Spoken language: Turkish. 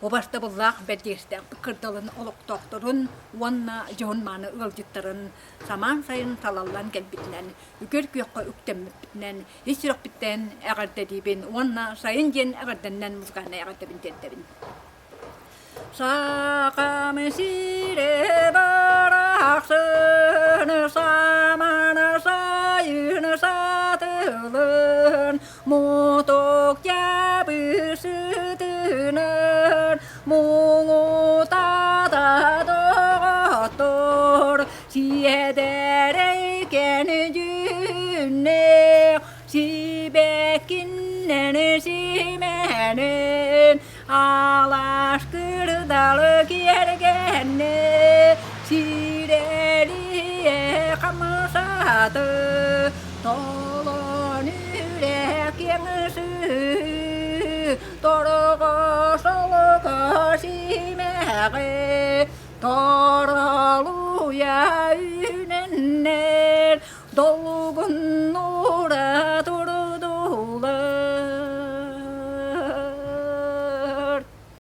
O başta bullaq belgesde kırdalın oluk doktorun wanna johun manı ılcıtların saman sayın talallan gelbitlen ükür kuyakka üktemmipnen hiç yok bitten eğerde dibin wanna sayın gen eğerdenden muzgana eğerde binteddebin Sakam sire baraksın saman sayın satılın mutuk yapısıdınır Muğu tata doktor siyedereyken cünnek sibekinnen simenin Alaş kırdalı gergenne sireliye kamsadı Tolon yürek yenisi Torga solga simeğe